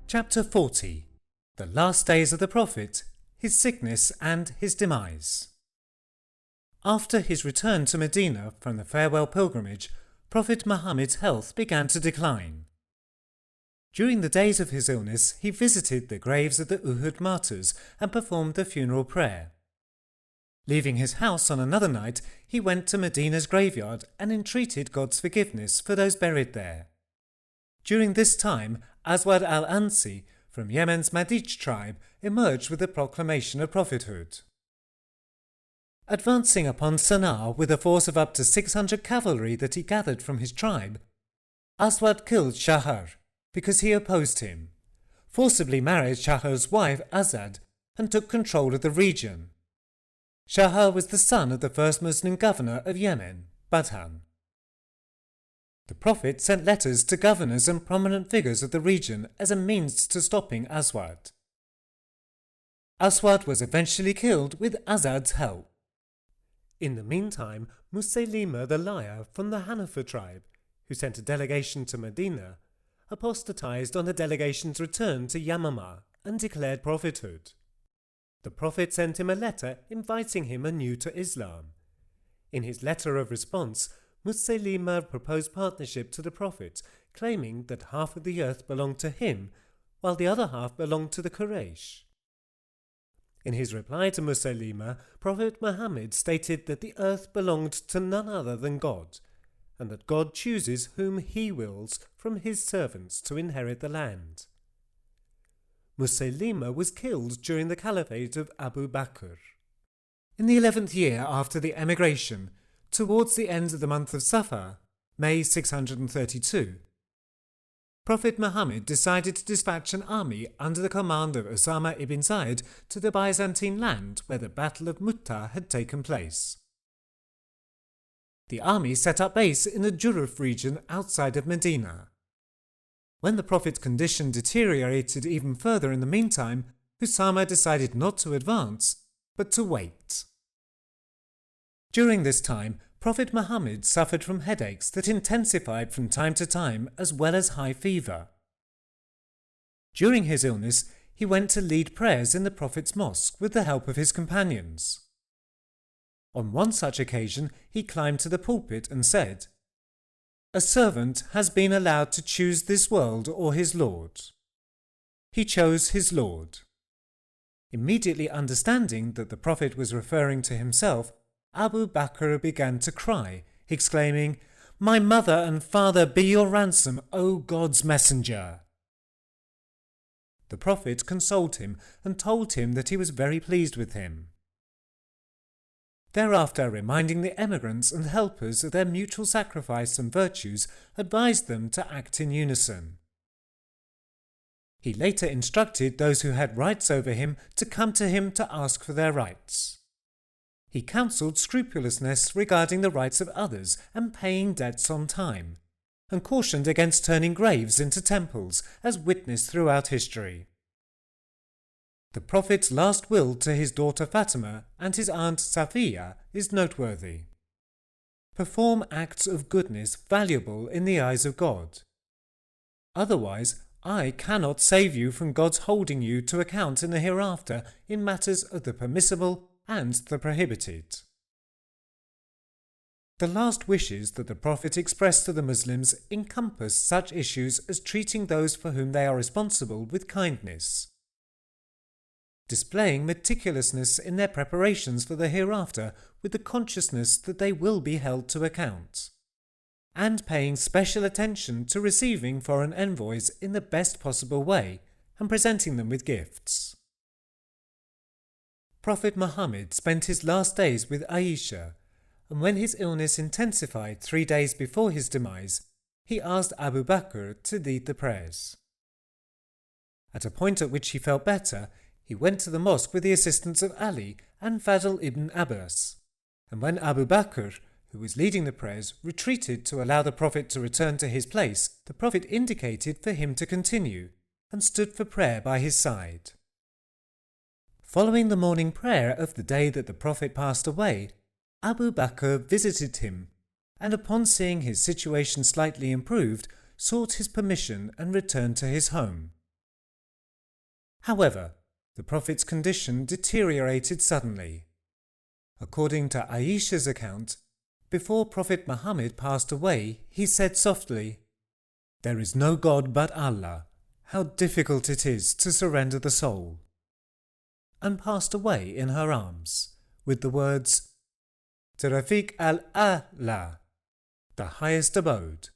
Chapter 40. The Last Days of the Prophet, His Sickness and His Demise. After his return to Medina from the farewell pilgrimage, Prophet Muhammad's health began to decline. During the days of his illness, he visited the graves of the Uhud martyrs and performed the funeral prayer. Leaving his house on another night, he went to Medina's graveyard and entreated God's forgiveness for those buried there. During this time, Aswad al-Ansi from Yemen's Madij tribe emerged with the proclamation of prophethood. Advancing upon Sana'a with a force of up to 600 cavalry that he gathered from his tribe, Aswad killed Shahar because he opposed him, forcibly married Shahar's wife Azad, and took control of the region. Shahar was the son of the first Muslim governor of Yemen, Badhan. The Prophet sent letters to governors and prominent figures of the region as a means to stopping Aswad. Aswad was eventually killed with Azad's help. In the meantime, Musaylima the liar from the Hanafa tribe, who sent a delegation to Medina, apostatized on the delegation's return to Yamama and declared prophethood. The Prophet sent him a letter inviting him anew to Islam. In his letter of response, Musaylima proposed partnership to the Prophet, claiming that half of the earth belonged to him, while the other half belonged to the Quraysh. In his reply to Musaylima, Prophet Muhammad stated that the earth belonged to none other than God, and that God chooses whom he wills from his servants to inherit the land. Musaylima was killed during the caliphate of Abu Bakr. In the 11th year after the emigration, towards the end of the month of Safar, May 632, Prophet Muhammad decided to dispatch an army under the command of Osama ibn Zayd to the Byzantine land where the Battle of Mu'tah had taken place. The army set up base in the Juruf region outside of Medina. When the Prophet's condition deteriorated even further in the meantime, Osama decided not to advance, but to wait. During this time, Prophet Muhammad suffered from headaches that intensified from time to time as well as high fever. During his illness, he went to lead prayers in the Prophet's mosque with the help of his companions. On one such occasion, he climbed to the pulpit and said, "A servant has been allowed to choose this world or his Lord." He chose his Lord. Immediately understanding that the Prophet was referring to himself, Abu Bakr began to cry, exclaiming, "My mother and father be your ransom, O God's messenger!" The Prophet consoled him and told him that he was very pleased with him. Thereafter, reminding the emigrants and helpers of their mutual sacrifice and virtues, advised them to act in unison. He later instructed those who had rights over him to come to him to ask for their rights. He counselled scrupulousness regarding the rights of others and paying debts on time, and cautioned against turning graves into temples, as witnessed throughout history. The Prophet's last will to his daughter Fatima and his aunt Safiya is noteworthy. Perform acts of goodness valuable in the eyes of God. Otherwise, I cannot save you from God's holding you to account in the hereafter in matters of the permissible and the prohibited. The last wishes that the Prophet expressed to the Muslims encompass such issues as treating those for whom they are responsible with kindness, displaying meticulousness in their preparations for the hereafter with the consciousness that they will be held to account, and paying special attention to receiving foreign envoys in the best possible way and presenting them with gifts. Prophet Muhammad spent his last days with Aisha, and when his illness intensified 3 days before his demise, he asked Abu Bakr to lead the prayers. At a point at which he felt better, he went to the mosque with the assistance of Ali and Fadl ibn Abbas, and when Abu Bakr, who was leading the prayers, retreated to allow the Prophet to return to his place, the Prophet indicated for him to continue, and stood for prayer by his side. Following the morning prayer of the day that the Prophet passed away, Abu Bakr visited him, and upon seeing his situation slightly improved, sought his permission and returned to his home. However, the Prophet's condition deteriorated suddenly. According to Aisha's account, before Prophet Muhammad passed away, he said softly, "There is no God but Allah. How difficult it is to surrender the soul," and passed away in her arms, with the words, Tarafiq al-A'la, the highest abode.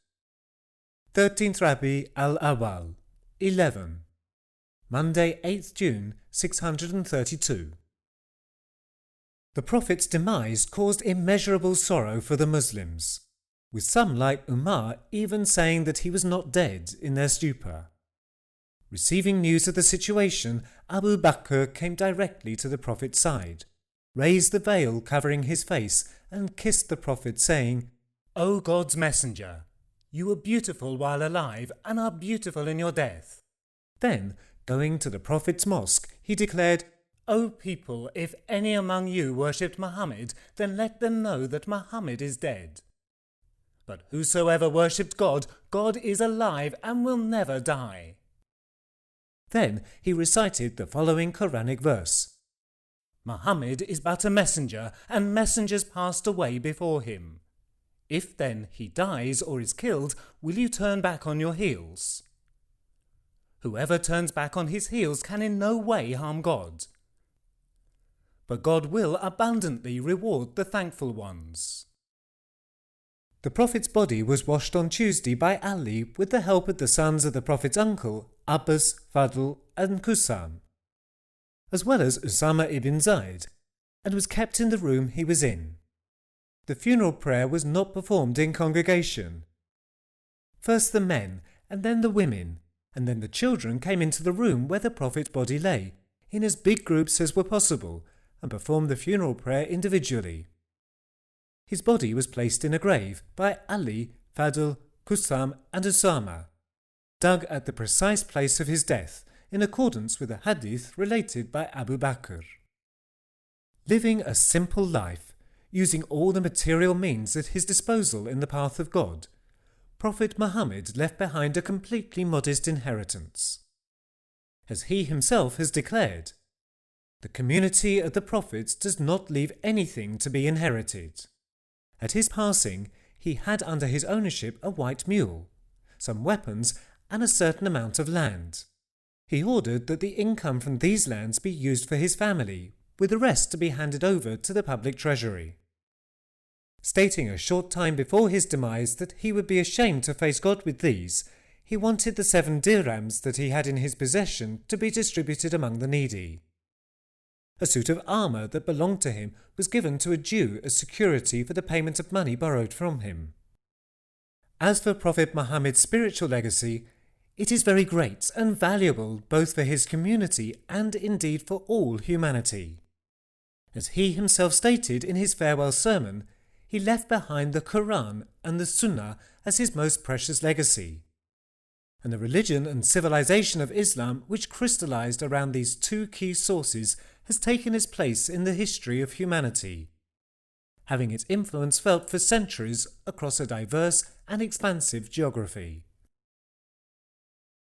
13th Rabi al-Awwal, 11. Monday, 8th June, 632. The Prophet's demise caused immeasurable sorrow for the Muslims, with some like Umar even saying that he was not dead in their stupor. Receiving news of the situation, Abu Bakr came directly to the Prophet's side, raised the veil covering his face, and kissed the Prophet, saying, "O God's Messenger, you were beautiful while alive and are beautiful in your death." Then, going to the Prophet's mosque, he declared, "O people, if any among you worshipped Muhammad, then let them know that Muhammad is dead. But whosoever worshipped God, God is alive and will never die." Then he recited the following Quranic verse, "Muhammad is but a messenger, and messengers passed away before him. If then he dies or is killed, will you turn back on your heels? Whoever turns back on his heels can in no way harm God. But God will abundantly reward the thankful ones." The Prophet's body was washed on Tuesday by Ali with the help of the sons of the Prophet's uncle, Abbas, Fadl, and Qusam, as well as Usama ibn Zayd, and was kept in the room he was in. The funeral prayer was not performed in congregation. First the men, and then the women, and then the children came into the room where the Prophet's body lay, in as big groups as were possible, and performed the funeral prayer individually. His body was placed in a grave by Ali, Fadl, Qusam, and Usama, dug at the precise place of his death, in accordance with a hadith related by Abu Bakr. Living a simple life, using all the material means at his disposal in the path of God, Prophet Muhammad left behind a completely modest inheritance. As he himself has declared, the community of the prophets does not leave anything to be inherited. At his passing, he had under his ownership a white mule, some weapons, and a certain amount of land. He ordered that the income from these lands be used for his family, with the rest to be handed over to the public treasury. Stating a short time before his demise that he would be ashamed to face God with these, he wanted the 7 dirhams that he had in his possession to be distributed among the needy. A suit of armour that belonged to him was given to a Jew as security for the payment of money borrowed from him. As for Prophet Muhammad's spiritual legacy, it is very great and valuable both for his community and indeed for all humanity. As he himself stated in his farewell sermon, he left behind the Quran and the Sunnah as his most precious legacy. And the religion and civilization of Islam, which crystallized around these 2 key sources, has taken its place in the history of humanity, having its influence felt for centuries across a diverse and expansive geography.